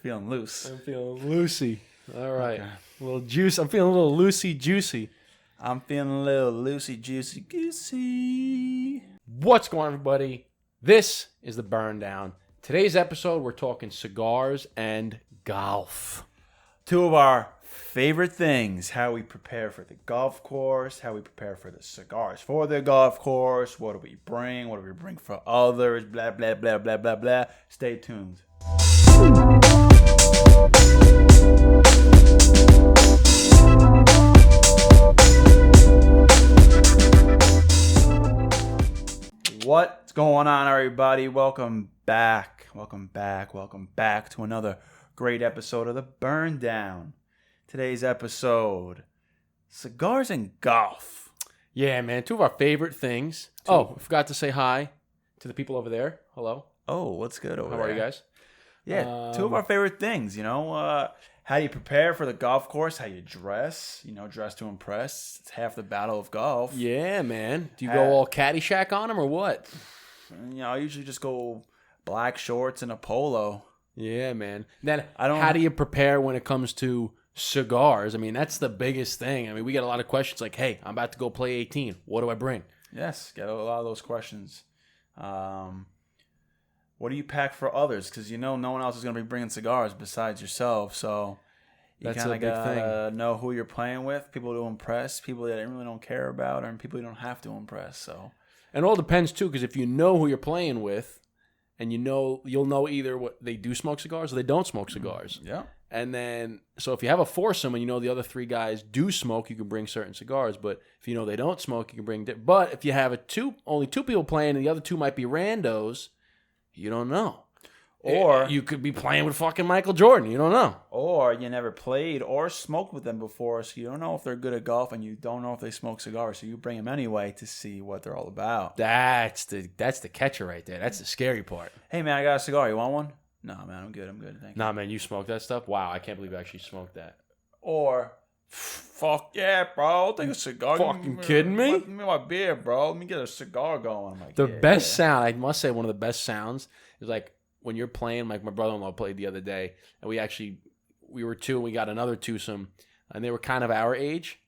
Feeling loose. I'm feeling loosey. All right. Okay. A little juice. I'm feeling a little loosey juicy. I'm feeling a little loosey, juicy, goosey. What's going on, everybody? This is the Burn Down. Today's episode, we're talking cigars and golf. Two of our favorite things: how we prepare for the golf course, how we prepare for the cigars for the golf course, what do we bring, what do we bring for others, blah, blah, blah, blah, blah, blah. Stay tuned. What's going on, everybody? Welcome back to another great episode of the Burn Down. Today's episode, cigars and golf. Yeah, man. Two of our favorite things. Oh, I forgot to say hi to the people over there. Hello. Oh, what's good over there? How are you guys? Yeah, two of our favorite things, how you prepare for the golf course, how you dress, dress to impress. It's half the battle of golf. Yeah, man. Do you go all Caddyshack on them or what? I usually just go black shorts and a polo. Yeah, man. Then how do you prepare when it comes to cigars? I mean, that's the biggest thing. I mean, we get a lot of questions like, hey, I'm about to go play 18. What do I bring? Yes, get a lot of those questions. What do you pack for others? Because no one else is going to be bringing cigars besides yourself. So you kind of got to know who you're playing with, people to impress, people that you really don't care about, and people you don't have to impress. So, and it all depends, too, because if you know who you're playing with, and you'll know either what they do smoke cigars or they don't smoke cigars. Yeah. And then, so if you have a foursome and the other three guys do smoke, you can bring certain cigars. But if you know they don't smoke, you can bring... But if you have only two people playing and the other two might be randos... You don't know. Or you could be playing with fucking Michael Jordan. You don't know. Or you never played or smoked with them before, so you don't know if they're good at golf and you don't know if they smoke cigars. So you bring them anyway to see what they're all about. That's the catcher right there. That's the scary part. Hey, man, I got a cigar. You want one? No, man, I'm good. Thank you. Nah, man, you smoked that stuff? Wow, I can't believe you actually smoked that. Or, fuck yeah, bro. I'll take a cigar. Fucking kidding me? Let me my beer, bro. Let me get a cigar going. I'm like, the best sound, I must say, one of the best sounds is like when you're playing, like my brother-in-law played the other day, and we were two, and we got another twosome, and they were kind of our age,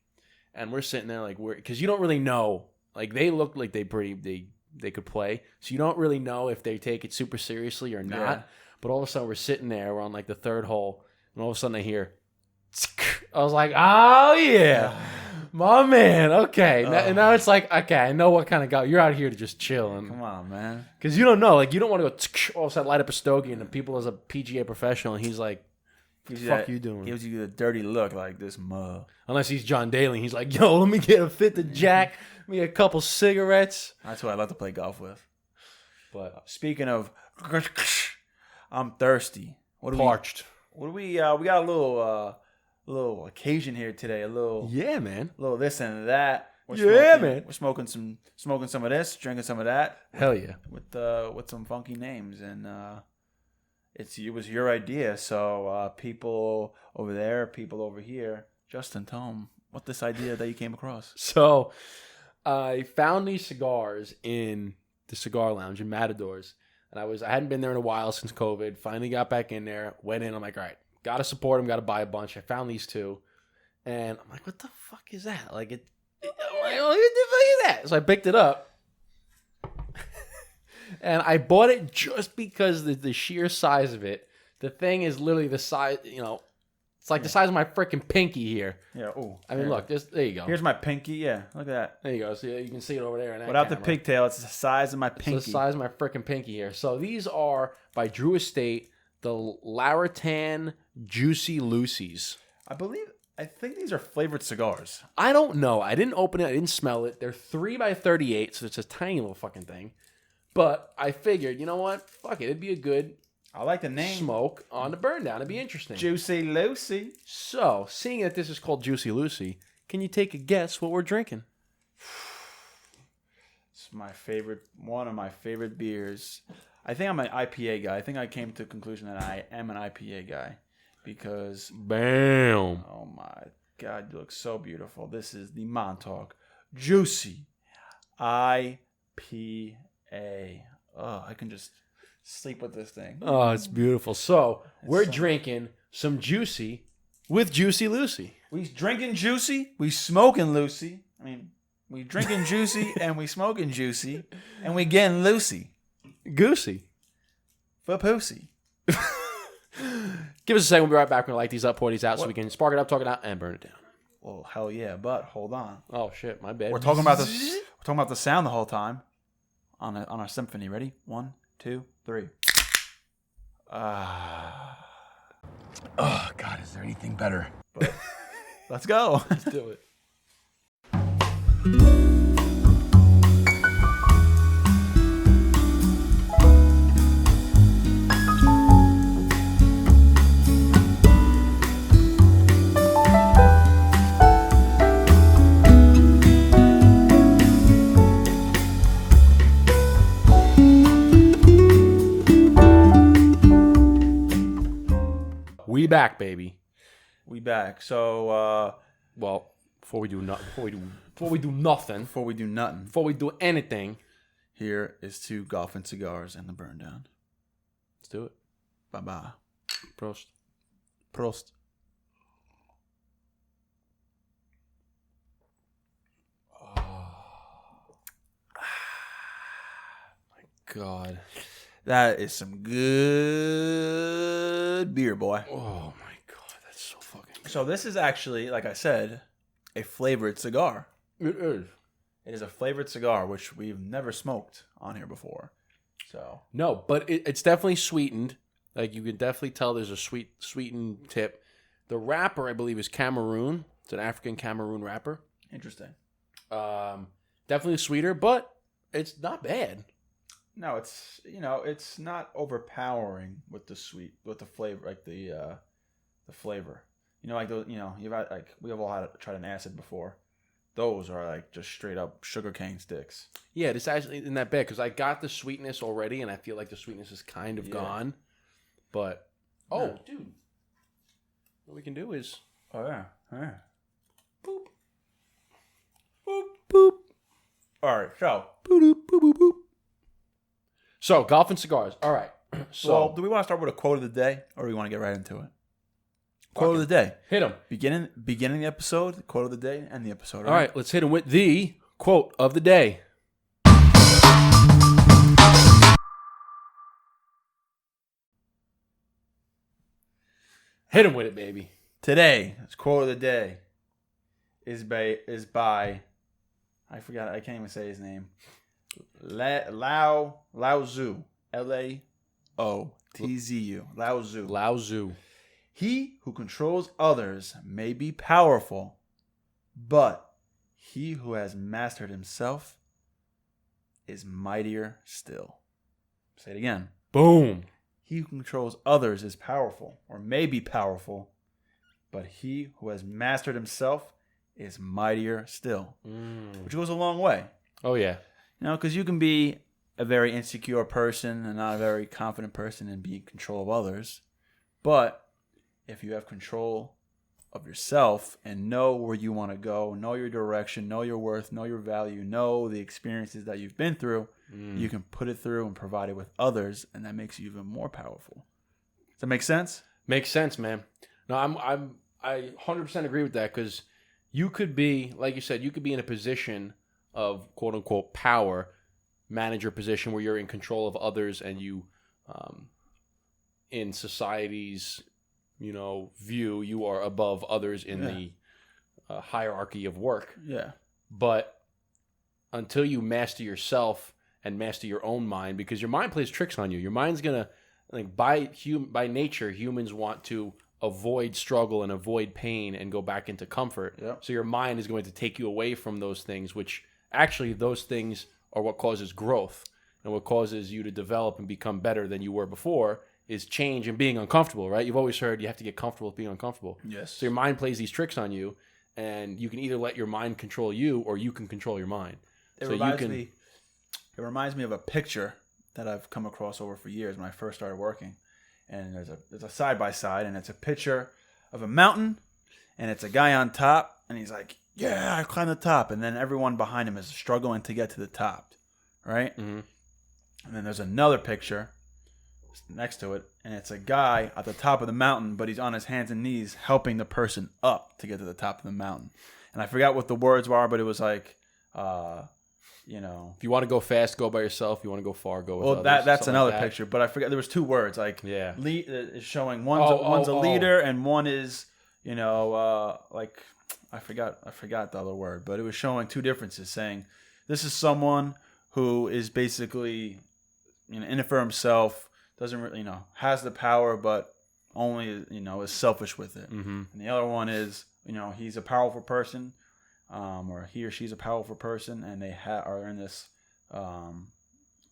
and we're sitting there like, because you don't really know, like they look like they could play, so you don't really know if they take it super seriously or not. Yeah. But all of a sudden we're sitting there, we're on like the third hole, and all of a sudden I hear, I was like, oh yeah, my man. Okay, and now it's like, okay, I know what kind of guy you're out here to just chill. And come on, man, because you don't know, like you don't want to go all of a sudden light up a stogie and the people as a PGA professional, and he's like, "What the fuck you doing?" Gives you the dirty look like this mug. Unless he's John Daly, he's like, "Yo, let me get a fifth of Jack, let me get a couple cigarettes." That's who I love to play golf with. But speaking of, I'm thirsty. Parched. We got a little occasion here today. A little this and that. Man. We're smoking some of this, drinking some of that. Hell yeah. With some funky names, and it was your idea. So people over there, people over here. Justin, tell them what this idea that you came across. So I found these cigars in the cigar lounge in Matador's, and I hadn't been there in a while since COVID. Finally got back in there, went in. I'm like, all right. Got to support him. Got to buy a bunch. I found these two, and I'm like, "What the fuck is that?" Like, I'm like, "Oh, what the fuck is that?" So I picked it up, and I bought it just because the sheer size of it. The thing is literally the size. It's like the size of my freaking pinky here. Yeah. Oh. I mean, look. There you go. Here's my pinky. Yeah. Look at that. There you go. So you can see it over there. Without the pigtail, it's the size of my pinky. It's the size of my freaking pinky here. So these are by Drew Estate. The Larutan Jucy Lucy's. I think these are flavored cigars. I don't know. I didn't open it. I didn't smell it. They're 3x38, so it's a tiny little fucking thing. But I figured, you know what? Fuck it. It'd be a good I like the name. Smoke on the burn down. It'd be interesting. Jucy Lucy. So, seeing that this is called Jucy Lucy, can you take a guess what we're drinking? It's one of my favorite beers. I think I'm an IPA guy. I think I came to the conclusion that I am an IPA guy because... Bam! Oh my God, you look so beautiful. This is the Montauk Juicy IPA. Oh, I can just sleep with this thing. Oh, it's beautiful. So, We're drinking some Jucy with Juicy Lucy. We drinking Juicy. We smoking Lucy. I mean, we drinking Juicy and we smoking Juicy. And we getting Lucy. Goosey. For pussy. Give us a second. We'll be right back. We're going to light these up, pour these out so we can spark it up, talk it out, and burn it down. Well, hell yeah, but hold on. Oh, shit. My bad. We're talking about the sound the whole time on our symphony. Ready? 1, 2, 3. Oh, God, is there anything better? But let's go. Let's do it. We back, baby. We back. So, well, before we do nothing, before we do anything, here is to Golf and Cigars and the Burn Down. Let's do it. Bye-bye. Prost. Prost. God. That is some good beer, boy. Oh, my God. That's so fucking good. So this is actually, like I said, a flavored cigar. It is. It is a flavored cigar, which we've never smoked on here before. So no, but it's definitely sweetened. Like, you can definitely tell there's a sweetened tip. The wrapper, I believe, is Cameroon. It's an African Cameroon wrapper. Interesting. Definitely sweeter, but it's not bad. No, it's not overpowering with the flavor, like the flavor. Like those, you've had, like, we have all tried an acid before. Those are like just straight up sugarcane sticks. Yeah, this actually isn't that bad because I got the sweetness already, and I feel like the sweetness is kind of gone. But dude, what we can do is boop, boop, boop. All right, so boop, boop, boop, boop. So, golf and cigars. All right. So, well, do we want to start with a quote of the day, or do we want to get right into it? Quote of the day. Hit him. Beginning the episode, the quote of the day, and the episode. All right, let's hit him with the quote of the day. Hit him with it, baby. Today's quote of the day is by I forgot. I can't even say his name. Lao Tzu. Laotzu. Lao Tzu. Lao Tzu. He who controls others may be powerful, but he who has mastered himself is mightier still. Say it again. Boom. He who controls others is powerful, or may be powerful, but he who has mastered himself is mightier still. Which goes a long way. Oh, yeah. Because you can be a very insecure person and not a very confident person and be in control of others. But if you have control of yourself and know where you want to go, know your direction, know your worth, know your value, know the experiences that you've been through, you can put it through and provide it with others, and that makes you even more powerful. Does that make sense? Makes sense, man. No, I 100% agree with that because you could be, like you said, you could be in a position of quote unquote power, manager position where you're in control of others and you, in society's, view, you are above others in the hierarchy of work. Yeah. But until you master yourself and master your own mind, because your mind plays tricks on you. Your mind's gonna, like, by nature, humans want to avoid struggle and avoid pain and go back into comfort. Yep. So your mind is going to take you away from those things, which actually those things are what causes growth and what causes you to develop and become better than you were before is change and being uncomfortable, right? You've always heard you have to get comfortable with being uncomfortable. Yes. So your mind plays these tricks on you, and you can either let your mind control you or you can control your mind. It reminds me of a picture that I've come across over for years when I first started working. And there's a side-by-side, and it's a picture of a mountain, and it's a guy on top, and he's like, yeah, I climbed the top. And then everyone behind him is struggling to get to the top, right? Mm-hmm. And then there's another picture next to it, and it's a guy at the top of the mountain, but he's on his hands and knees helping the person up to get to the top of the mountain. And I forgot what the words were, but it was like, you know, if you want to go fast, go by yourself. If you want to go far, go with well, others. that's another like that. picture, but I forgot there was 2 words. Like, yeah, is showing one's a leader, and one is, you know, like I forgot the other word, but it was showing 2 differences, saying this is someone who is basically, you know, in it for himself, doesn't really, you know, has the power, but only, you know, is selfish with it. Mm-hmm. And the other one is, you know, he's a powerful person, or he or she's a powerful person, and they are in this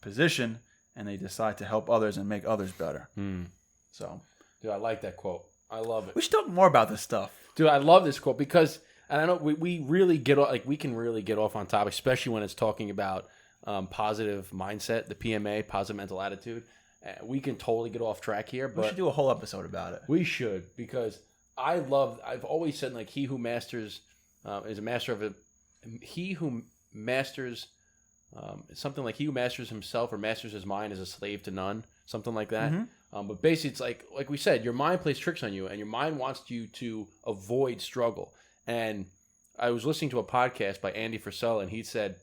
position, and they decide to help others and make others better. So, dude, I like that quote. I love it. We should talk more about this stuff, dude. I love this quote because, and I know we really get off, like we can really get off on topic, especially when it's talking about positive mindset, the PMA, positive mental attitude. We can totally get off track here, but we should do a whole episode about it. We should, because I've always said, like, he who masters is a master of it. He who masters something like he who masters himself or masters his mind is a slave to none, something like that. Mm-hmm. But basically, it's like we said, your mind plays tricks on you, and your mind wants you to avoid struggle. And I was listening to a podcast by Andy Frisella, and he said,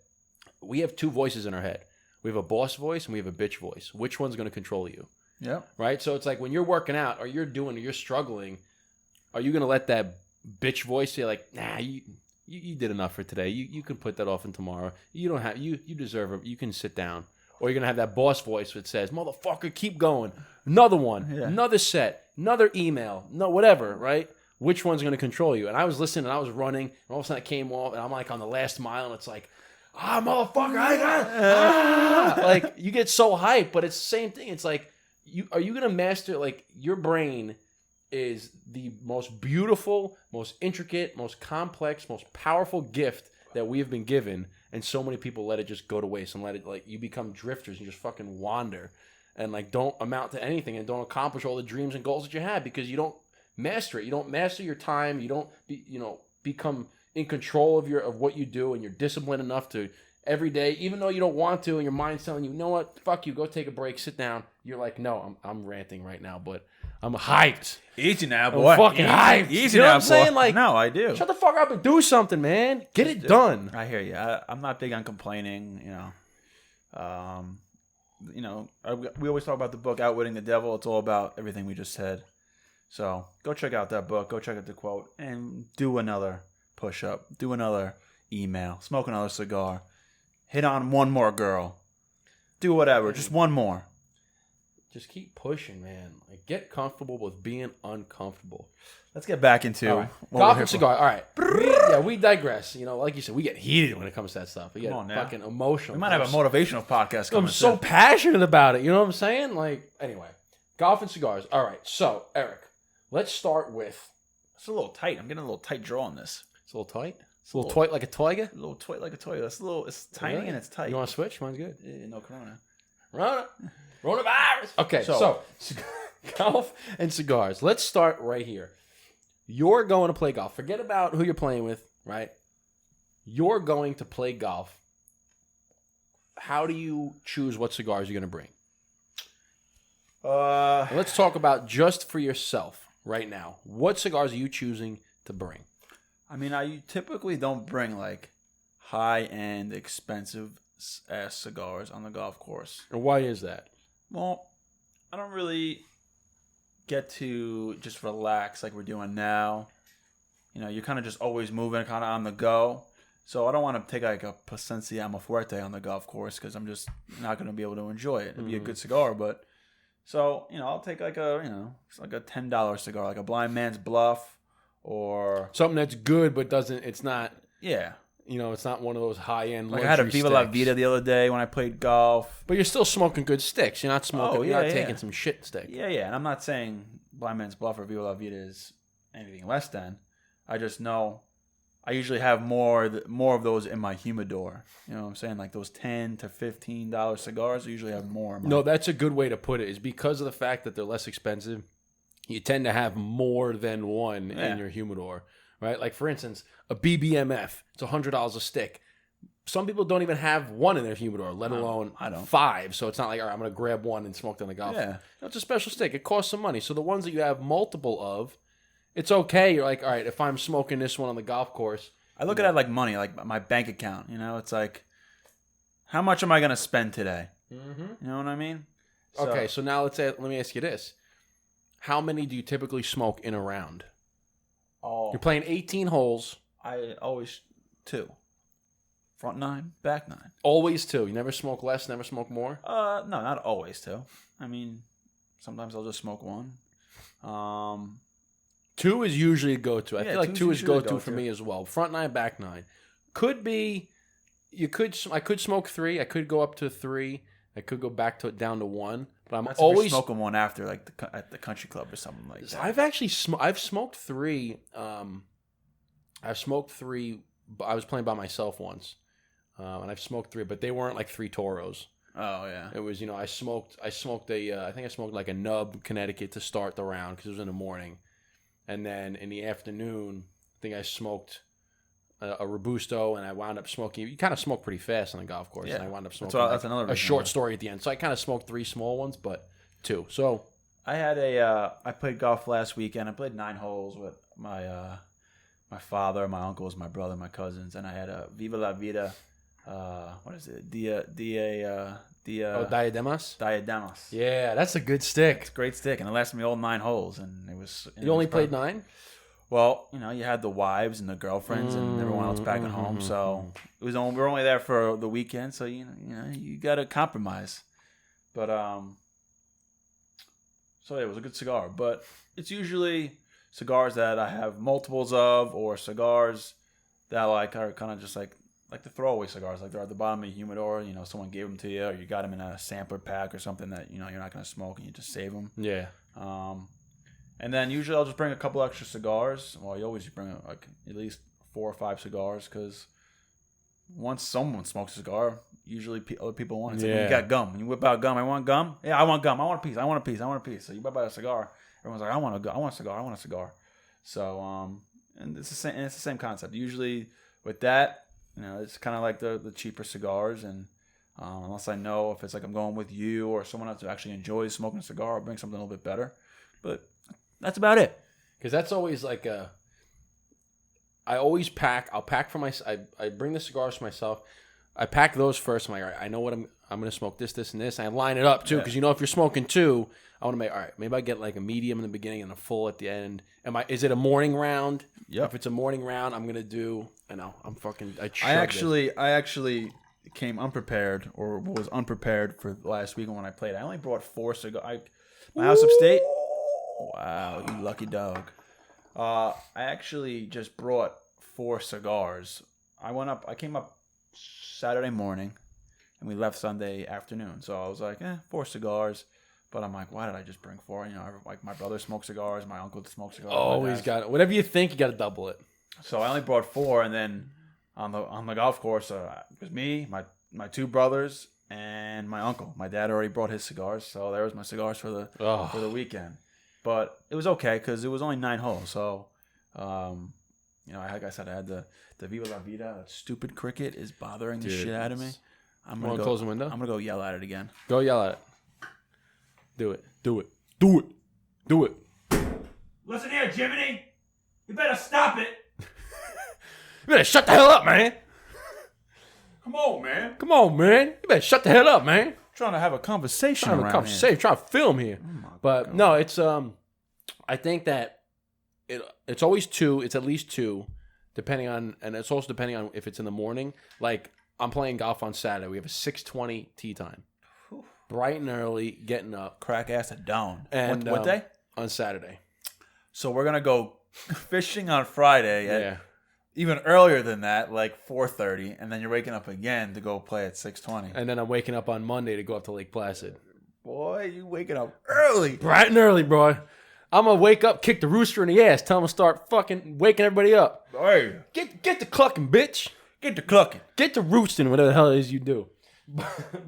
we have 2 voices in our head. We have a boss voice and we have a bitch voice. Which one's going to control you? Yeah. Right? So it's like when you're working out or you're struggling, are you going to let that bitch voice say like, nah, you did enough for today. You can put that off in tomorrow. You don't have, you deserve it. You can sit down. Or you're going to have that boss voice that says, motherfucker, keep going. Another one, another set, another email, no, whatever, right? Which one's going to control you? And I was listening and I was running, and all of a sudden I came off and I'm like on the last mile, and it's like, motherfucker, I got it. Like, you get so hyped, but it's the same thing. It's like, are you going to master, like, your brain is the most beautiful, most intricate, most complex, most powerful gift that we have been given, and so many people let it just go to waste and let it, like, you become drifters and just fucking wander and, like, don't amount to anything and don't accomplish all the dreams and goals that you have because you don't master it. You don't master your time. You don't, become in control of what you do, and you're disciplined enough to every day, even though you don't want to, and your mind's telling you, you know what, fuck you, go take a break, sit down. You're like, no, I'm ranting right now, but I'm hyped. Easy now, boy. I'm fucking hyped. Easy you know now, what I'm saying? boy. Like, no, I do. Shut the fuck up and do something, man. Get it done. I hear you. I'm not big on complaining. We always talk about the book Outwitting the Devil. It's all about everything we just said. So go check out that book. Go check out the quote and do another push-up. Do another email. Smoke another cigar. Hit on one more girl. Do whatever. Just one more. Just keep pushing, man. Like, get comfortable with being uncomfortable. Let's get back into golf and cigar. All right. We digress. Like you said, we get heated when it comes to that stuff. We get fucking emotional. We might have a motivational podcast coming. I'm so passionate about it. You know what I'm saying? Like, anyway, golf and cigars. All right. So, Eric, let's start with. It's a little tight. I'm getting a little tight draw on this. It's a little tight? It's a little toy like a toiga? A little toy like a toiga. It's tiny and it's tight. You want to switch? Mine's good. Yeah, no corona. Coronavirus. Okay, so golf and cigars. Let's start right here. You're going to play golf. Forget about who you're playing with, right? You're going to play golf. How do you choose what cigars you're going to bring? Let's talk about just for yourself right now. What cigars are you choosing to bring? I mean, I typically don't bring like high-end, expensive-ass cigars on the golf course. And why is that? Well, I don't really get to just relax like we're doing now. You're kind of just always moving, kind of on the go. So I don't want to take like a Plasencia Amafuerte on the golf course because I'm just not going to be able to enjoy it. It'd be a good cigar, but so I'll take like it's like a $10 cigar, like a Blind Man's Bluff. Or something that's good, but it's not. Yeah. It's not one of those high-end like I had a Viva La Vida the other day when I played golf. But you're still smoking good sticks. You're not smoking. You're not taking some shit stick. Yeah. And I'm not saying Blind Man's Bluff or Viva La Vida is anything less than. I just know I usually have more of those in my humidor. You know what I'm saying? Like those $10 to $15 cigars, I usually have more. No, that's a good way to put it. Is because of the fact that they're less expensive. You tend to have more than one in your humidor, right? Like, for instance, a BBMF. It's $100 a stick. some people don't even have one in their humidor, let alone I don't. 5. So it's not like, all right, I'm going to grab one and smoke it on the golf. Yeah. It's a special stick. It costs some money. So the ones that you have multiple of, it's okay. You're like, all right, if I'm smoking this one on the golf course. I look at it like money, like my bank account. It's like, how much am I going to spend today? Mm-hmm. You know what I mean? Okay, so now let me ask you this. How many do you typically smoke in a round? Oh, You're playing 18 holes. I always 2. Front 9, back 9. Always 2. You never smoke less, never smoke more? No, not always 2. I mean, sometimes I'll just smoke 1. 2 is usually a go-to. I feel like 2 is go-to for go-to. me as well. Front 9, back 9. Could be, I could smoke 3. I could go up to 3. I could go down to 1. But I'm That's always if you're smoking 1 after, like at the country club or something like that. I've actually I've smoked 3. I've smoked 3. I was playing by myself once, and I've smoked 3, but they weren't like 3 Toros. Oh yeah. It was I smoked I think I smoked like a Nub Connecticut to start the round because it was in the morning, and then in the afternoon I think I smoked a Robusto, and I wound up smoking. You kind of smoke pretty fast on a golf course, and I wound up smoking that's another a reason short why. story at the end. So I kind of smoked 3 small ones, but 2. So I had I played golf last weekend. I played 9 holes with my father, my uncles, my brother, my cousins, and I had a Viva La Vida. What is it? Diademas. Diademas. Yeah, that's a good stick. It's a great stick, and it lasted me all 9 holes, and it was. You only played 9? Well, you had the wives and the girlfriends and everyone else back at home, so we were only there for the weekend, so you got to compromise. But so yeah, it was a good cigar, but it's usually cigars that I have multiples of, or cigars that like are kind of just like the throwaway cigars, like they're at the bottom of your humidor. Someone gave them to you, or you got them in a sampler pack or something that you're not going to smoke, and you just save them. Yeah. And then usually I'll just bring a couple extra cigars. Well, you always bring like at least 4 or 5 cigars, because once someone smokes a cigar, usually other people want it. It's like when you got gum. When you whip out gum, I want gum. Yeah, I want gum. I want a piece. I want a piece. I want a piece. So you whip out a cigar. Everyone's like, I want a cigar. I want a cigar. So and it's the same. And it's the same concept. Usually with that, it's kind of like the cheaper cigars, and unless I know if it's like I'm going with you or someone else who actually enjoys smoking a cigar, I'll bring something a little bit better. But that's about it. Because that's always like I always pack. I'll pack for I bring the cigars for myself. I pack those first. I'm like, all right, I know what I'm going to smoke this, and this. And I line it up, too, because if you're smoking 2, I want to make, all right, maybe I get like a medium in the beginning and a full at the end. Is it a morning round? Yep. If it's a morning round, I'm going to do, I actually came unprepared, or was unprepared for last weekend when I played. I only brought 4 cigars. My house upstate. Wow, you lucky dog. I actually just brought 4 cigars. I came up Saturday morning, and we left Sunday afternoon. So I was like, 4 cigars. But I'm like, why did I just bring 4? Like my brother smokes cigars, my uncle smokes cigars. Always got it. Whatever you think, you got to double it. So I only brought 4, and then on the golf course, it was me, my 2 brothers, and my uncle. My dad already brought his cigars, so there was my cigars for the weekend. But it was okay because it was only 9 holes. So, like I said, I had the Viva La Vida. That stupid cricket is bothering the shit out of me. I'm gonna close the window. I'm gonna go yell at it again. Go yell at it. Do it. Do it. Do it. Do it. Listen here, Jiminy. You better stop it. You better shut the hell up, man. Come on, man. Come on, man. You better shut the hell up, man. Trying to have a conversation Trying to film here. But God. No, it's I think that it's always 2. It's at least 2, depending on, and it's also depending on if it's in the morning. Like I'm playing golf on Saturday. We have a 6:20 tee time. Bright and early, getting up. Crack ass at dawn. And what day? On Saturday. So we're gonna go fishing on Friday. At even earlier than that, like 4:30, and then you're waking up again to go play at 6:20. And then I'm waking up on Monday to go up to Lake Placid. Boy, you waking up early. Bright and early, bro. I'm going to wake up, kick the rooster in the ass, tell him to start fucking waking everybody up. Hey. Get the clucking, bitch. Get the clucking. Get the roosting, whatever the hell it is you do.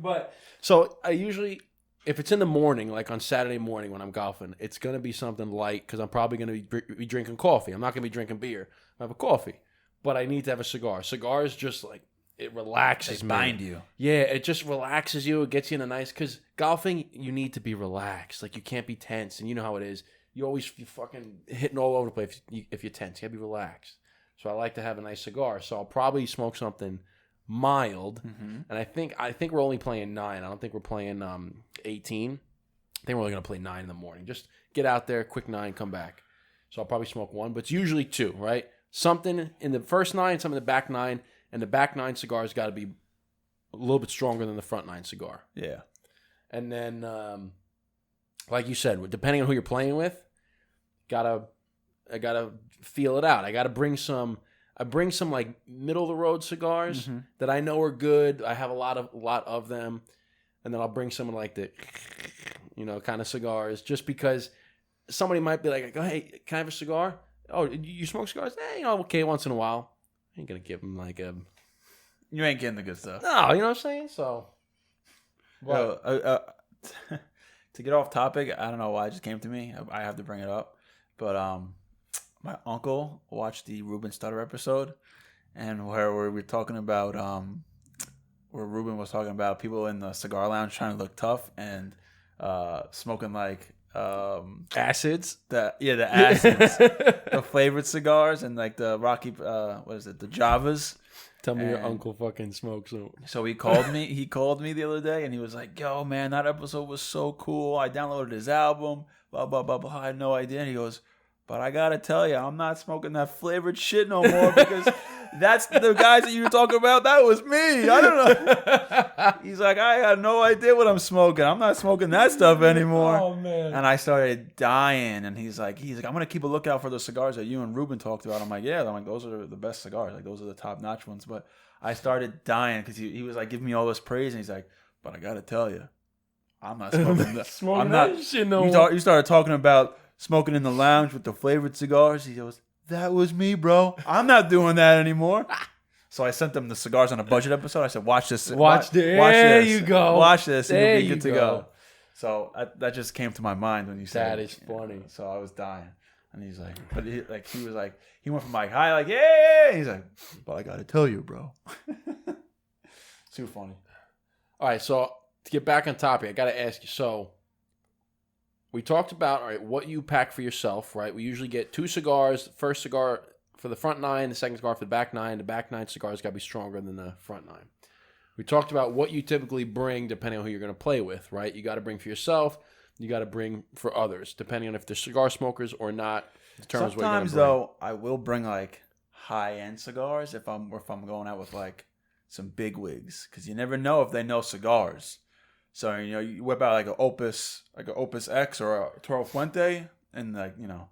But so I usually, if it's in the morning, like on Saturday morning when I'm golfing, it's going to be something light because I'm probably going to be drinking coffee. I'm not going to be drinking beer. I have a coffee. But I need to have a cigar. Cigars just like, it relaxes They me. bind you. Yeah, it just relaxes you. It gets you in a nice, because golfing, you need to be relaxed. Like, you can't be tense, and you know how it is. You fucking hitting all over the place if you're tense. You gotta be relaxed. So I like to have a nice cigar. So I'll probably smoke something mild, and I think we're only playing 9. I don't think we're playing 18. I think we're only gonna play 9 in the morning. Just get out there, quick 9, come back. So I'll probably smoke 1, but it's usually 2, right? Something in the first 9, something in the back 9, and the back 9 cigar's got to be a little bit stronger than the front 9 cigar. Yeah. And then, like you said, depending on who you're playing with, I gotta feel it out. I bring some like middle of the road cigars that I know are good. I have a lot of them, and then I'll bring some like the, kind of cigars, just because somebody might be like, hey, can I have a cigar? Oh, you smoke cigars? Okay, once in a while. I ain't gonna give them like a. You ain't getting the good stuff. No, you know what I'm saying? So. Well, to get off topic, I don't know why it just came to me. I have to bring it up, but my uncle watched the Ruben Stutter episode, and where we were talking about where Ruben was talking about people in the cigar lounge trying to look tough and smoking like acids. The acids, the flavored cigars, and like the Rocky the Javas. Tell me your uncle fucking smokes them. So he called me. He called me the other day, and he was like, "Yo, man, that episode was so cool. I downloaded his album. Blah blah blah blah. I had no idea." And he goes, "But I gotta tell you, I'm not smoking that flavored shit no more because that's the guys that you were talking about. That was me. I don't know." He's like, "I had no idea what I'm smoking. I'm not smoking that stuff anymore." Oh man! And I started dying. And he's like, "I'm gonna keep a lookout for the cigars that you and Ruben talked about." I'm like, "Yeah." I'm like, "Those are the best cigars. Like those are the top notch ones." But I started dying because he was like giving me all this praise, and he's like, "But I gotta tell you, I'm not smoking that. I'm not." Shit no You started talking about smoking in the lounge with the flavored cigars. He goes, "That was me, bro. I'm not doing that anymore." So I sent them the Cigars on a Budget episode. I said, "Watch this. Watch this. There you go. Watch this, and there you'll be good to go." go." So that just came to my mind when you said that is funny. So I was dying, and he's like, but he went from like high, like yeah. He's like, "But I gotta tell you, bro." Too funny. All right, so to get back on topic, I got to ask you. So we talked about, all right, what you pack for yourself, right? We usually get 2 cigars. The first cigar for the front 9, the second cigar for the back 9. The back 9 cigars got to be stronger than the front 9. We talked about what you typically bring depending on who you're going to play with, right? You got to bring for yourself. You got to bring for others, depending on if they're cigar smokers or not. Determines Sometimes what you're though, I will bring like high-end cigars if I'm going out with like some big wigs, because you never know if they know cigars. So you whip out like an Opus X or a Toro Fuente, and like the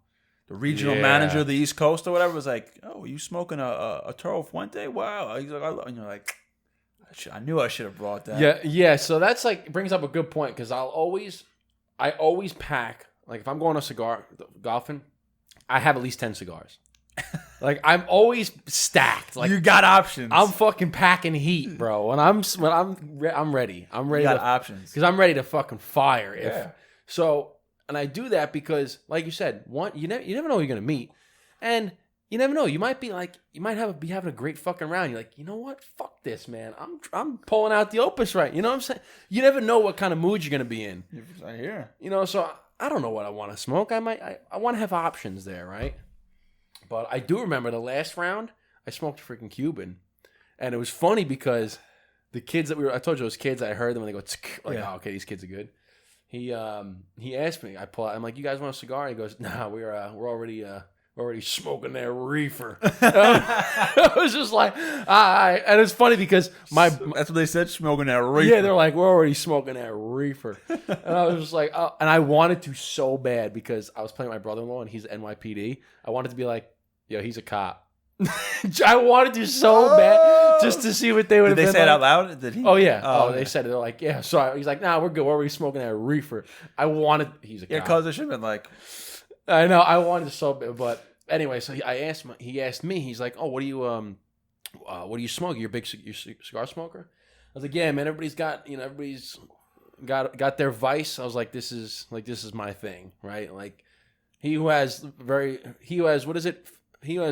regional manager of the East Coast or whatever was like, "Oh, you smoking a Toro Fuente? Wow!" He's like, and you're like, I knew I should have brought that. Yeah. So that's like brings up a good point, because I always pack, like if I'm going to cigar golfing, I have at least 10 cigars. Like I'm always stacked. Like you got options. I'm fucking packing heat, bro. And I'm ready. I'm ready. You got options because I'm ready to fucking fire. And I do that because, like you said, you never know who you're gonna meet, and you never know. You might be having a great fucking round. You're like, you know what? Fuck this, man. I'm pulling out the Opus right. You know what I'm saying? You never know what kind of mood you're gonna be in. I hear. So I don't know what I want to smoke. I want to have options there, right? But I do remember the last round, I smoked a freaking Cuban. And it was funny because the kids I told you those kids, I heard them and they go, like, oh, okay, these kids are good. He asked me, I'm like, "You guys want a cigar?" He goes, "Nah, we're already smoking that reefer." I was just like, and it's funny because that's what they said, smoking that reefer. Yeah, they're like, "We're already smoking that reefer," and I was just like, oh, and I wanted to so bad because I was playing with my brother-in-law and he's NYPD. I wanted to be like, "Yo, he's a cop." I wanted to so bad just to see what they would have been. Did they say it out loud? Did he? Oh yeah. They said it. They're like, yeah. So he's like, "Nah, we're good. We're already smoking that reefer." He's a cop. Yeah, because it should have been like. I know. I wanted to so bad, but anyway. So he asked me. He's like, "Oh, what do you smoke? You're a cigar smoker?" I was like, "Yeah, man. Everybody's got their vice." I was like, "This is my thing, right?" Like he who has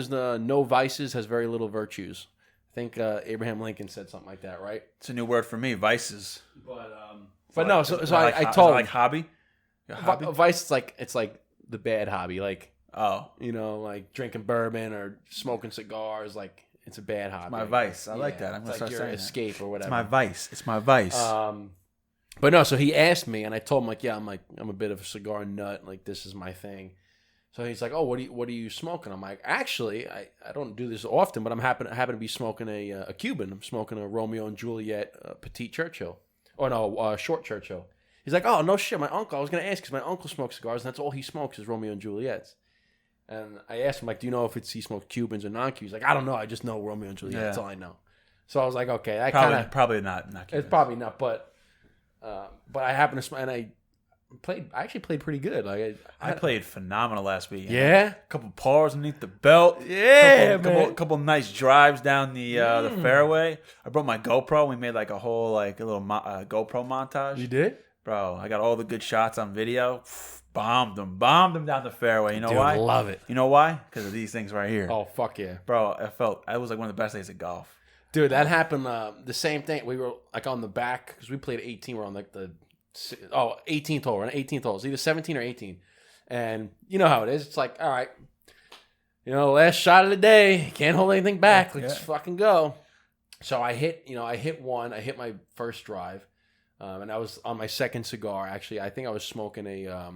the no vices has very little virtues. I think Abraham Lincoln said something like that, right? It's a new word for me, vices. But no, so I told him, like hobby. Vice. It's like the bad hobby, like Oh, like drinking bourbon or smoking cigars. Like it's a bad hobby. my vice. I like that. I'm gonna it's like start your saying escape or whatever. It's my vice. It's my vice. But no, so he asked me, and I told him I'm a bit of a cigar nut. Like this is my thing. So he's like, oh, what are you smoking? I'm like, actually, I don't do this often, but I happen to be smoking a Cuban. I'm smoking a Romeo and Juliet Petite Churchill, or no, Short Churchill. He's like, oh no shit, my uncle. I was gonna ask because my uncle smokes cigars, and that's all he smokes is Romeo and Juliets. And I asked him like, do you know if he smokes Cubans or non-Cubans? He's like, I don't know. I just know Romeo and Juliet. Yeah. That's all I know. So I was like, okay, I probably not Cubans. It's probably not, but I happen to smoke, and I actually played pretty good. Like I played phenomenal last week. Yeah, a couple pars underneath the belt. Yeah, couple nice drives down the fairway. I brought my GoPro. We made like a whole a little GoPro montage. You did, bro? I got all the good shots on video. Bombed them down the fairway. You know why? Love it. You know why? Because of these things right here. Oh fuck yeah, bro! I was like one of the best days of golf. Dude, that happened. The same thing. We were like on the back because we played 18. We're on like the 18th hole. We're on 18th hole. It's either 17 or 18. And you know how it is. It's like, all right, last shot of the day. Can't hold anything back. Let's fucking go. So I hit one. I hit my first drive, and I was on my second cigar. Actually, I think I was smoking a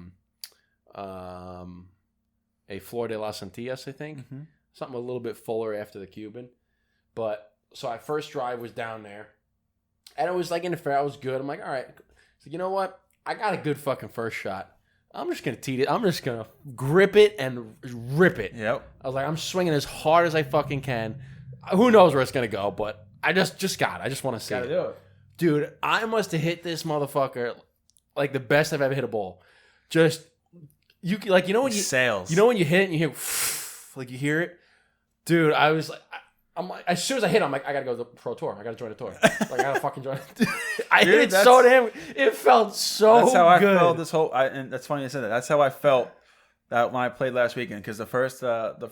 Flor de las Antillas. I think something a little bit fuller after the Cuban, but. So my first drive was down there, and it was like in the fair. I was good. I'm like, all right. So you know what? I got a good fucking first shot. I'm just gonna tee it. I'm just gonna grip it and rip it. Yep. I was like, I'm swinging as hard as I fucking can. Who knows where it's gonna go? But I just got it. I just want to see it. Do it, dude. I must have hit this motherfucker like the best I've ever hit a ball. Just when you sails. You know when you hit it and you hear like you hear it, dude. I was like. I'm like, as soon as I hit, I'm like, I gotta go to the pro tour. I gotta join the tour. Like, I gotta fucking join. I hit it so damn. It felt so. That's how good. I felt this whole. And that's funny you said that. That's how I felt that when I played last weekend. Because the first, the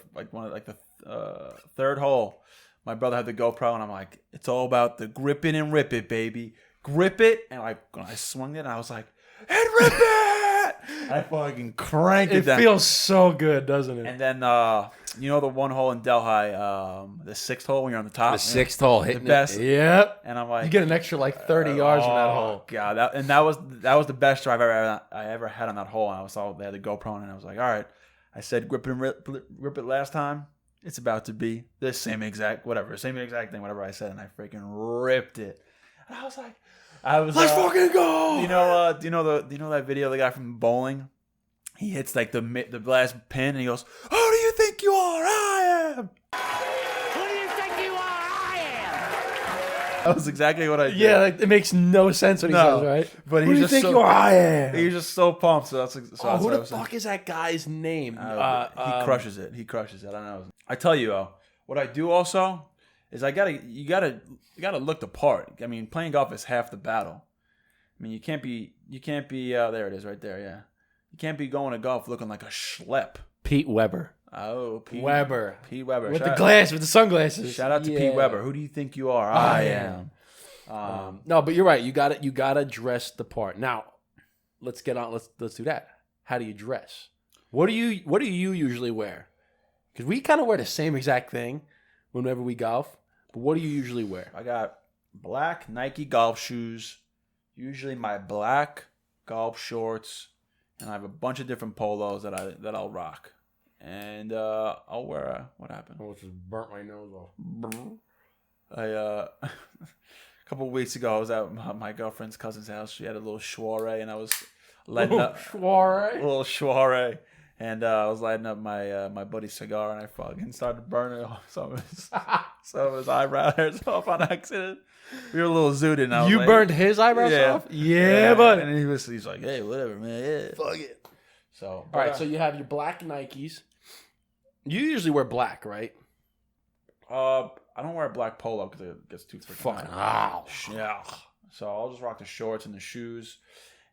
third hole, my brother had the GoPro, and I'm like, it's all about the grip it and rip it, baby. Grip it, and I swung it, and I was like, and rip it. I fucking cranked it down. It feels so good, doesn't it? And then, the one hole in Delhi, the sixth hole when you're on the top. The sixth hole, hitting the best. Yep. And I'm like, you get an extra 30 yards from that hole. God, that was the best drive I ever had on that hole. And I saw they had the GoPro, and I was like, all right. I said, grip it and rip it last time. It's about to be the same exact thing, whatever I said, and I freaking ripped it. And I was like. Let's fucking go. Do you know that video of the guy from bowling? He hits like the last pin and he goes, "Who do you think you are? I am." Who do you think you are? I am. That was exactly what I did. Yeah, it makes no sense what he says, right? But who do you think you are? I am. He's just so pumped. So that's who the fuck is that guy's name? He crushes it. I don't know. I tell you, what I do also. Is you gotta look the part. I mean, playing golf is half the battle. I mean, you can't be there it is right there, yeah. You can't be going to golf looking like a schlep. Pete Weber. Oh, Pete Weber. Pete Weber. With the sunglasses. Shout out to Pete Weber. Who do you think you are? I am. No, but you're right. You gotta dress the part. Now, let's get on. Let's do that. How do you dress? What do you usually wear? Because we kind of wear the same exact thing whenever we golf. But what do you usually wear? I got black Nike golf shoes, usually my black golf shorts, and I have a bunch of different polos that I'll rock. And I'll wear what happened? I just burnt my nose off. A couple of weeks ago, I was at my girlfriend's cousin's house. She had a little soiree, and I was lighting up a little soiree. And I was lighting up my buddy's cigar, and I fucking started burning some of his eyebrows off on accident. We were a little zooted. And you burned his eyebrows off? Yeah, buddy. And he's like, hey, whatever, man. Yeah, fuck it. So, all right. So you have your black Nikes. You usually wear black, right? I don't wear a black polo because it gets too freaking hot. Yeah. So I'll just rock the shorts and the shoes,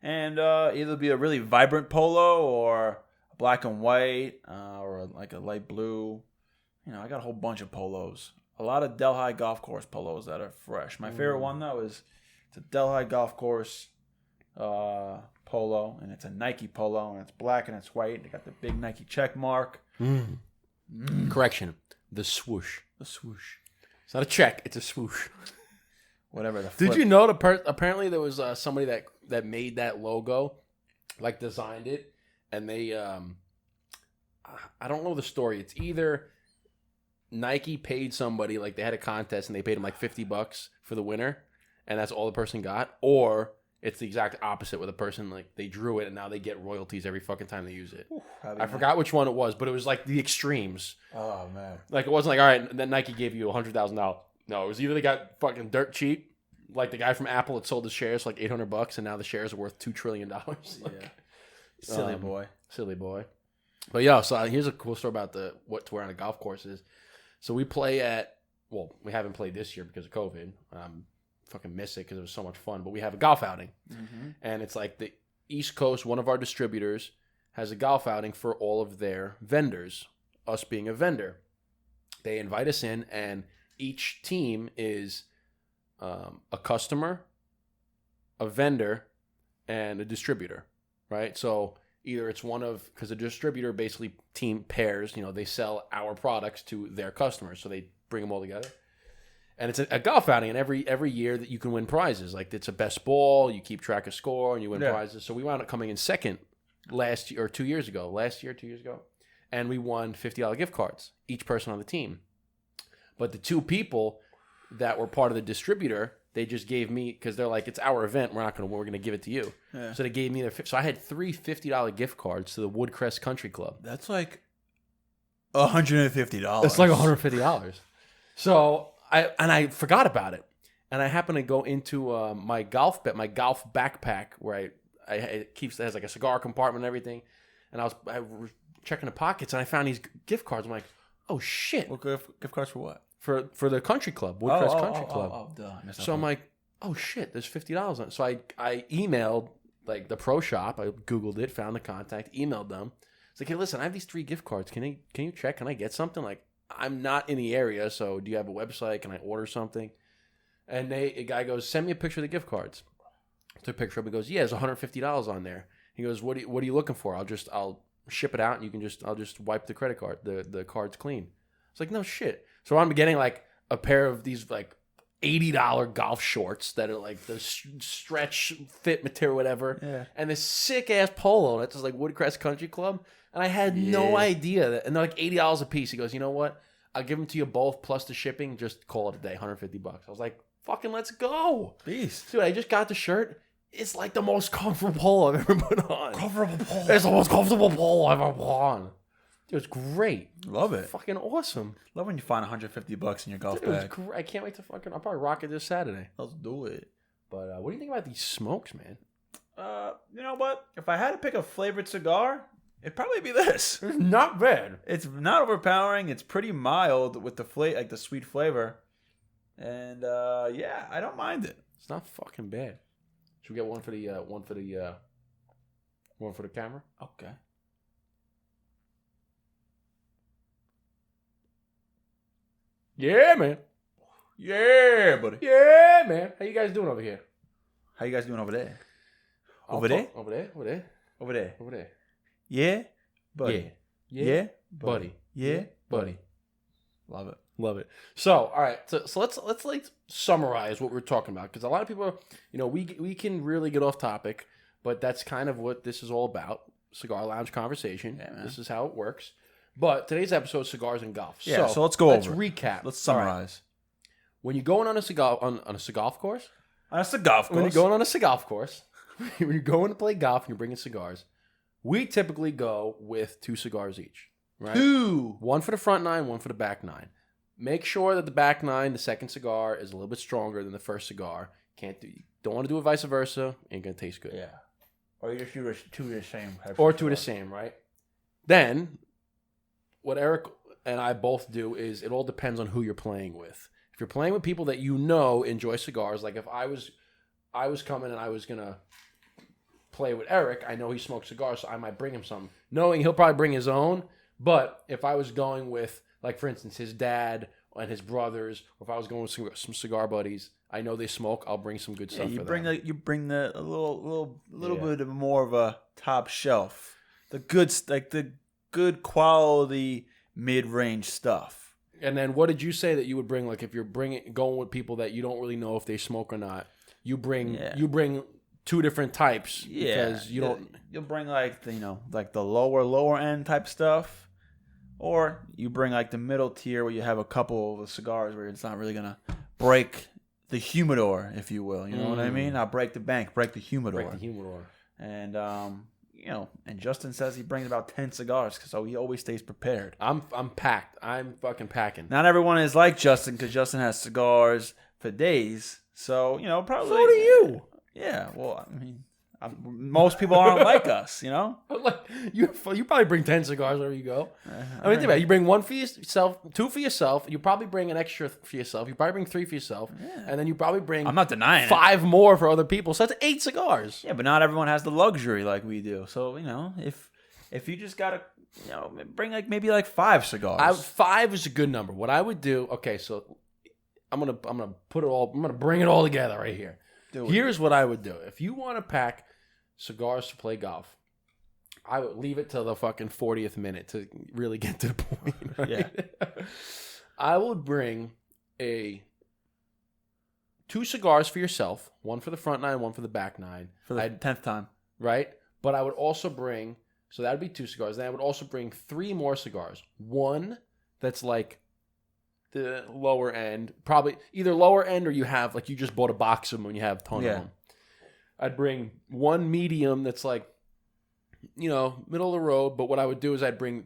and either be a really vibrant polo or black and white, or like a light blue. I got a whole bunch of polos. a lot of Delhi golf course polos that are fresh. My favorite one though is it's a Delhi golf course polo, and it's a Nike polo, and it's black and it's white. They got the big Nike check mark. Correction, the swoosh. The swoosh. It's not a check; it's a swoosh. Whatever. Did you know apparently there was somebody that made that logo, like designed it, and they I don't know the story. It's either Nike paid somebody, like they had a contest and they paid him like $50 for the winner, and that's all the person got, or it's the exact opposite where the person, like, they drew it and now they get royalties every fucking time they use it. I forgot which one it was, but it was like the extremes. Oh man. Like, it wasn't like, all right, then Nike gave you $100,000. No, it was either they got fucking dirt cheap, like the guy from Apple that sold the shares for like $800, and now the shares are worth $2 trillion. Yeah. Silly boy. Silly boy. But yeah, so here's a cool story about what to wear on a golf course is. So we play at, well, we haven't played this year because of COVID. Fucking miss it because it was so much fun. But we have a golf outing, and it's like the East Coast. One of our distributors has a golf outing for all of their vendors. Us being a vendor, they invite us in, and each team is a customer, a vendor, and a distributor. Right, so either it's because the distributor basically team pairs. You know, they sell our products to their customers, so they bring them all together. And it's a golf outing, and every year that you can win prizes. Like, it's a best ball, you keep track of score, and you win prizes. So we wound up coming in second last year, or 2 years ago. Last year, 2 years ago. And we won $50 gift cards, each person on the team. But the two people that were part of the distributor, they just gave me, because they're like, it's our event, we're going to give it to you. Yeah. So they gave me so I had three $50 gift cards to the Woodcrest Country Club. That's like $150. It's like $150. So I forgot about it, and I happened to go into my golf backpack where it has like a cigar compartment and everything, and I was checking the pockets, and I found these gift cards. I'm like, oh shit! What gift cards for what? For the country club, Woodcrest Country Club. Oh, duh. So I'm like, oh shit, there's $50 on it. So I emailed like the pro shop. I Googled it, found the contact, emailed them. It's like, hey, listen, I have these 3 gift cards. Can you check? Can I get something? Like, I'm not in the area, so do you have a website? Can I order something? And a guy goes, send me a picture of the gift cards. I took a picture of it. He goes, yeah, there's $150 on there. He goes, what are you looking for? I'll ship it out, and I'll just wipe the credit card, the cards clean. It's like, no shit. So I'm getting like a pair of these like $80 golf shorts that are like the stretch fit material, whatever. Yeah. And this sick ass polo that's just like Woodcrest Country Club. And I had no idea that, and they're like $80 a piece. He goes, you know what? I'll give them to you both plus the shipping. Just call it a day, $150. I was like, fucking let's go. Beast. Dude, I just got the shirt. It's like the most comfortable polo I've ever put on. Comfortable polo. It's the most comfortable polo I've ever put on. Dude, it's great. Love it. Fucking awesome. Love when you find $150 in your golf Dude, it was bag. great. I can't wait to I'll probably rock it this Saturday. Let's do it. But what do you think about these smokes, man? You know what? If I had to pick a flavored cigar, it'd probably be this. It's not bad. It's not overpowering. It's pretty mild with the like the sweet flavor, and yeah, I don't mind it. It's not fucking bad. Should we get one for the camera? Okay. Yeah, man. Yeah, buddy. Yeah, man. How you guys doing over here? How you guys doing over there? Over there? Over there? Over there? Over there. Over there. Yeah, buddy. Yeah, buddy. Yeah, buddy. Love it. Love it. So, all right. So let's like summarize what we're talking about, because a lot of people, we can really get off topic, but that's kind of what this is all about. Cigar Lounge conversation. Yeah, this is how it works. But today's episode is cigars and golf. Yeah, so let's go let's over. Let's recap. Let's summarize. Right. When you're going on a cigar course, when you're going on a cigar course, when you're going to play golf and you're bringing cigars, we typically go with 2 cigars each. Right? 2. One for the front 9, one for the back 9. Make sure that the back 9, the second cigar, is a little bit stronger than the first cigar. Don't want to do it vice versa. Ain't gonna taste good. Yeah. Or you just do 2 of the same. Or 2 of the same, right? Then, what Eric and I both do is it all depends on who you're playing with. If you're playing with people that enjoy cigars, like if I was coming and I was gonna play with Eric, I know he smokes cigars, so I might bring him some, knowing he'll probably bring his own. But if I was going with, like, for instance, his dad and his brothers, or if I was going with some cigar buddies, I know they smoke. I'll bring some good stuff. You for bring them. you bring a little bit of more of a top shelf, the good quality mid range stuff. And then what did you say that you would bring? Like if you're going with people that you don't really know if they smoke or not, you bring 2 different types because you don't. You'll bring like the lower end type stuff, or you bring like the middle tier where you have a couple of cigars where it's not really gonna break the humidor, if you will. You know what I mean? Not break the bank, break the humidor. Break the humidor. And and Justin says he brings about 10 cigars, so he always stays prepared. I'm packed. I'm fucking packing. Not everyone is like Justin, because Justin has cigars for days. So probably. So do you. Yeah. Well, I mean, most people aren't like us. Like you probably bring 10 cigars wherever you go. I mean, think about it. You bring 1 for yourself, 2 for yourself. You probably bring an extra for yourself. You probably bring 3 for yourself, and then you probably bring. I'm not denying 5 more for other people. So that's 8 cigars. Yeah, but not everyone has the luxury like we do. So if you just gotta bring maybe 5 cigars. 5 is a good number. What I would do. Okay, so I'm gonna put it all. I'm gonna bring it all together right here. Here's what I would do. If you want to pack cigars to play golf, I would leave it till the fucking 40th minute to really get to the point. Right? Yeah. I would bring 2 cigars for yourself, 1 for the front 9, 1 for the back 9. For the 10th time. Right? But I would also bring, so that would be 2 cigars. Then I would also bring 3 more cigars. 1 that's like the lower end, probably either lower end or you have, like you just bought a box of them and you have a ton of them. I'd bring 1 medium that's like, middle of the road. But what I would do is I'd bring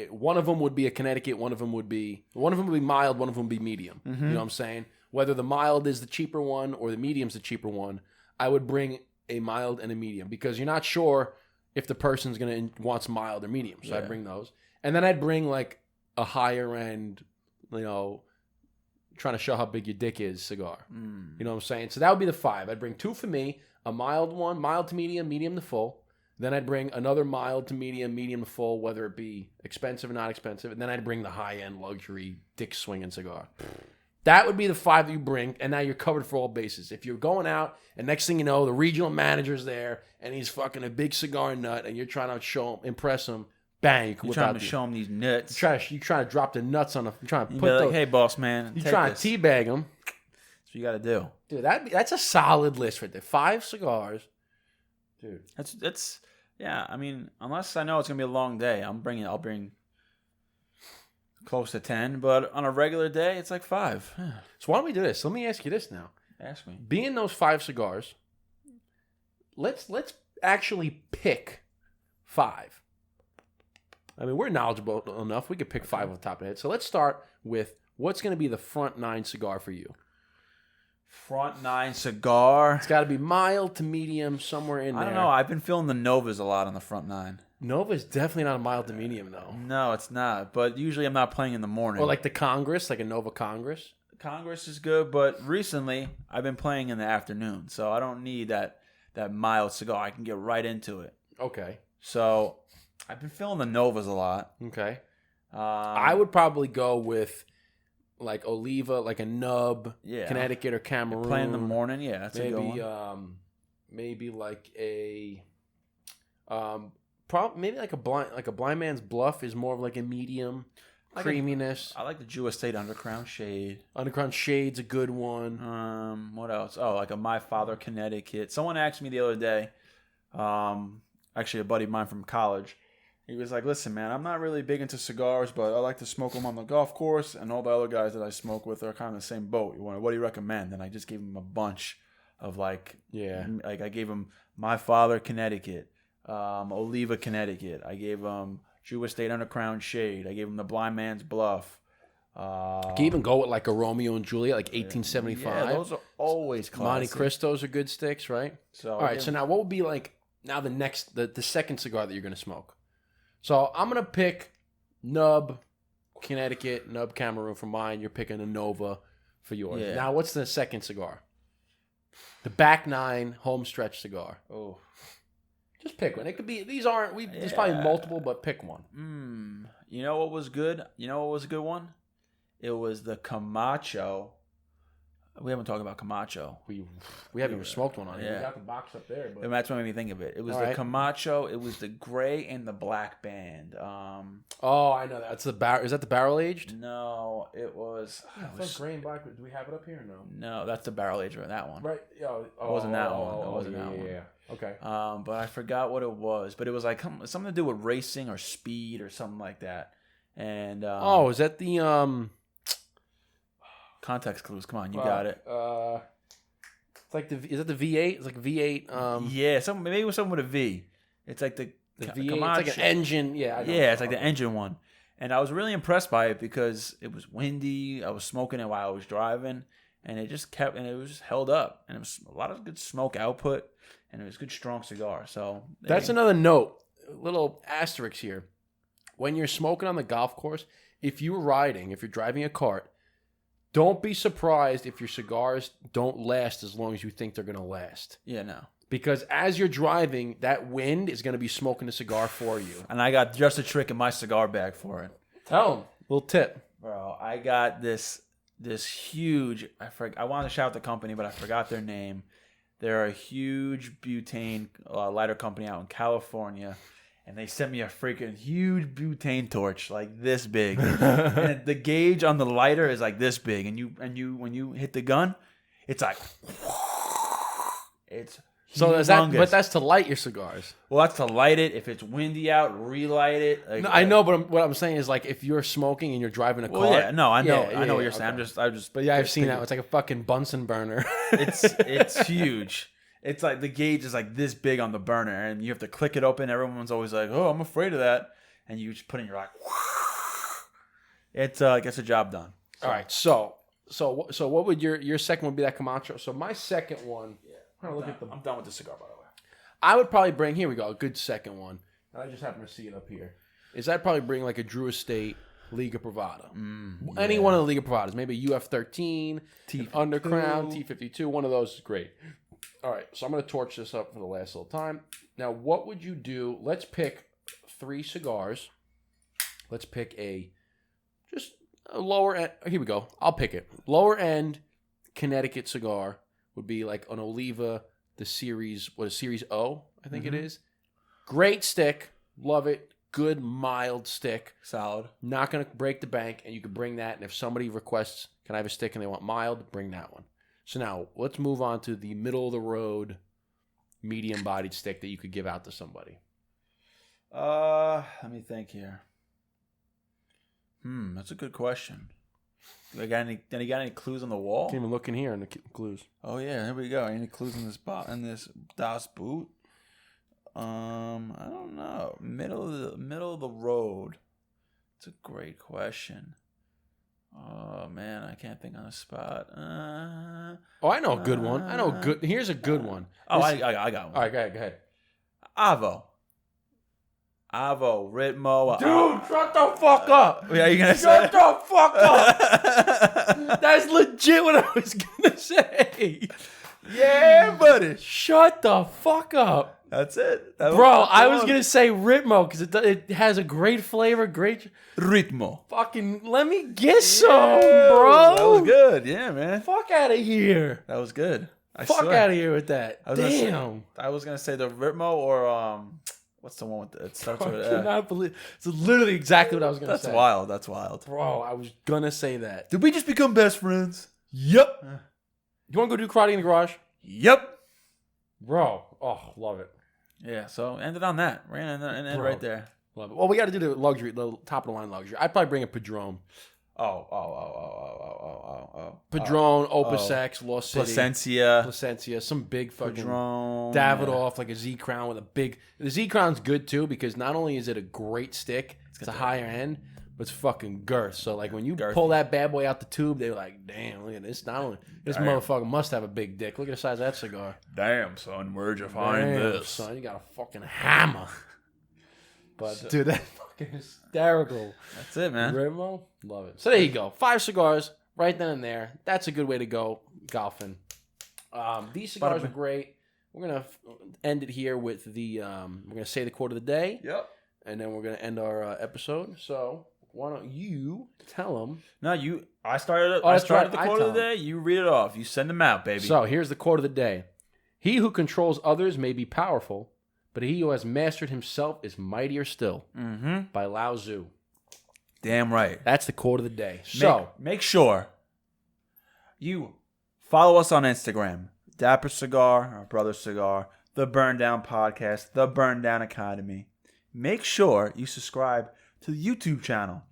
one of them would be a Connecticut, one of them would be mild, one of them would be medium. Mm-hmm. You know what I'm saying? Whether the mild is the cheaper one or the medium's the cheaper one, I would bring a mild and a medium because you're not sure if the person's wants mild or medium. So I'd bring those. And then I'd bring like a higher end, trying to show how big your dick is cigar. You know what I'm saying? So that would be the 5. I'd bring 2 for me, a mild one, mild to medium, medium to full. Then I'd bring another mild to medium, medium to full, whether it be expensive or not expensive. And then I'd bring the high-end luxury dick swinging cigar. That would be the 5 that you bring, and now you're covered for all bases. If you're going out, and next thing you know, the regional manager's there, and he's fucking a big cigar nut, and you're trying to impress him, bang, you can You're trying to show him these nuts. You're trying to drop the nuts on him. You're trying to You'd put be the... like, hey, boss man, You're trying to teabag him. That's what you got to do. Dude, that's a solid list right there. 5 cigars. Dude. That's yeah, I mean, unless I know it's going to be a long day, I'll bring close to 10, but on a regular day, it's like 5. So why don't we do this? Let me ask you this now. Ask me. Being those 5 cigars, let's actually pick 5. I mean, we're knowledgeable enough. We could pick 5 off the top of the head. So let's start with what's going to be the front 9 cigar for you. Front 9 cigar. It's got to be mild to medium, somewhere in there. I don't know. I've been feeling the Novas a lot on the front 9. Nova's definitely not a mild to medium, though. No, it's not. But usually I'm not playing in the morning. Or like the Congress, like a Nova Congress. Congress is good, but recently I've been playing in the afternoon, so I don't need that mild cigar. I can get right into it. Okay. So I've been feeling the Novas a lot. Okay. I would probably go with like Oliva, like a nub, Connecticut or Cameroon. Play in the morning, yeah, that's maybe, a good one. Maybe like a, maybe like a blind man's bluff is more of like a medium creaminess. I like the Jew Estate Undercrown Shade. Undercrown Shade's a good one. What else? Oh, like a My Father Connecticut. Someone asked me the other day, actually a buddy of mine from college. He was like, listen, man, I'm not really big into cigars, but I like to smoke them on the golf course, and all the other guys that I smoke with are kind of the same boat. What do you recommend? And I just gave him a bunch of like I gave him My Father Connecticut, Oliva Connecticut. I gave him Jew Estate Undercrown Shade. I gave him the Blind Man's Bluff. You can even go with like a Romeo and Juliet, like 1875. Yeah, those are always classic. Monte Cristos are good sticks, right? So all right, so now what would be like now the second cigar that you're going to smoke? So I'm going to pick Nub Connecticut, Nub Cameroon for mine. You're picking a Nova for yours. Yeah. Now, what's the second cigar? The back 9 home stretch cigar. Oh. Just pick one. It could be, there's probably multiple, but pick one. You know what was good? You know what was a good one? It was the Camacho. We haven't talked about Camacho. We haven't even smoked one on it. Yeah. We got the box up there. But... And that's what made me think of it. It was All the right. Camacho. It was the gray and the black band. Oh, I know that. That's the barrel. Is that the barrel aged? No, it was. I thought gray and black. Do we have it up here? Or no. No, that's the barrel aged. That one. Right. Oh, It wasn't that one. It wasn't that one. Yeah. Okay. But I forgot what it was. But it was like something to do with racing or speed or something like that. And is that the context clues? Come on, you got it. It's like is that the V8? It's like a V8. Yeah, maybe it was something with a V. It's like the V8. Camacho. It's like an engine. Yeah. I know. Yeah, it's like the engine one. And I was really impressed by it because it was windy. I was smoking it while I was driving, and it just held up. And it was a lot of good smoke output, and it was a good strong cigar. So That's another note. A little asterisk here. When you're smoking on the golf course, if you're driving a cart, don't be surprised if your cigars don't last as long as you think they're going to last. Yeah, no. Because as you're driving, that wind is going to be smoking the cigar for you. And I got just a trick in my cigar bag for it. Tell them. Little tip. Bro, I got this huge, I wanted to shout out the company, but I forgot their name. They're a huge butane lighter company out in California. And they sent me a freaking huge butane torch, like this big. And the gauge on the lighter is like this big. And you when you hit the gun, it's like it's So is humongous. but that's to light your cigars. Well, that's to light it. If it's windy out, relight it. Like, No, I know, but what I'm saying is like if you're smoking and you're driving a car. Well, yeah, no, I know, Yeah, I know what yeah, you're saying. okay. I'm just. But yeah, I've seen that. It's like a fucking Bunsen burner. It's huge. It's like the gauge is like this big on the burner, and you have to click it open. Everyone's always like, "Oh, I'm afraid of that," and you just put it in your eye. It gets the job done. All right, so what would your second one be? That Camacho. So my second one. I'm done with the cigar, by the way. I would probably bring. Here we go. A good second one. I just happen to see it up here. I'd probably bring like a Drew Estate Liga Privada. Any one of the Liga Privadas. Maybe UF13, Undercrown, T52. One of those is great. All right, so I'm going to torch this up for the last little time. Now, what would you do? Let's pick 3 cigars. Let's pick just a lower end. Here we go. I'll pick it. Lower end Connecticut cigar would be like an Oliva, the Series O, I think it is. Great stick. Love it. Good, mild stick. Solid. Not going to break the bank, and you can bring that. And if somebody requests, can I have a stick and they want mild, bring that one. So now let's move on to the middle of the road, medium bodied stick that you could give out to somebody. Let me think here. That's a good question. Got any clues on the wall? Can't even look in here in the clues. Oh yeah, here we go. Any clues in this Das Boot? I don't know. Middle of the road. It's a great question. Oh man, I can't think on the spot. I know a good one. I know a good. Here's a good one. I got one. All right, go ahead. Avo, Ritmo. Dude, shut the fuck up. Yeah, you gonna Shut say? the fuck up. That's legit what I was gonna say. Yeah, buddy. Shut the fuck up. That's it. Bro, I was going to say Ritmo because it has a great flavor, great... Ritmo. Fucking, let me get some, bro. That was good. Yeah, man. Fuck out of here. That was good. Fuck out of here with that. Damn. I was going to say the Ritmo or... What's the one with it starts with I cannot believe... It's literally exactly what I was going to say. That's wild. Bro, I was going to say that. Did we just become best friends? Yep. You want to go do karate in the garage? Yep. Bro. Oh, love it. Yeah, so ended on that. Ran and right there. Love it. Well, we got to do the luxury, the top of the line luxury. I'd probably bring a Padron. Padron, Opus X, Lost City. Placencia, some big fucking Padron. Davidoff, like a Z Crown with a big... The Z Crown's good, too, because not only is it a great stick, it's a higher end, but it's fucking girth. So, like, when you pull that bad boy out the tube, they're like, damn, look at this. Not only... This motherfucker must have a big dick. Look at the size of that cigar. Damn, son, where'd you find this? Son, you got a fucking hammer. But, dude, that's fucking hysterical. That's it, man. Rimo, love it. So there you go. 5 cigars right then and there. That's a good way to go golfing. These cigars are great. We're going to end it here with the... we're going to say the quote of the day. Yep. And then we're going to end our episode. So why don't you tell them? No, you. I started. Oh, I that's started right. the quote I of the tell day. You read it off. You send them out, baby. So here's the quote of the day. He who controls others may be powerful, but he who has mastered himself is mightier still. Mm-hmm. By Lao Tzu. Damn right. That's the quote of the day. So make sure you follow us on Instagram. Dapper Cigar, our brother Cigar, the Burn Down Podcast, the Burn Down Academy. Make sure you subscribe to the YouTube channel.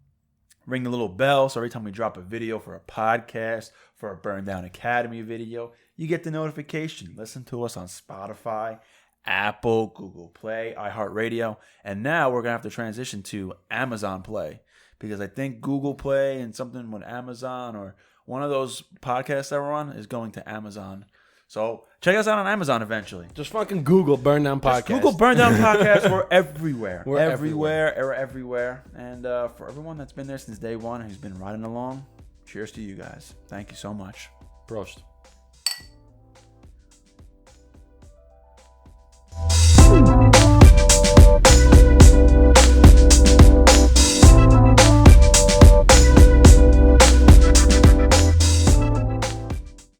Ring the little bell so every time we drop a video for a podcast, for a Burn Down Academy video, you get the notification. Listen to us on Spotify, Apple, Google Play, iHeart Radio, and now we're going to have to transition to Amazon Play because I think Google Play and something with Amazon or one of those podcasts that we're on is going to Amazon. So check us out on Amazon eventually. just fucking Google Burn Down Podcast. Just Google Burn Down Podcast. We're everywhere. We're everywhere. And for everyone that's been there since day one, who's been riding along, cheers to you guys. Thank you so much. Prost.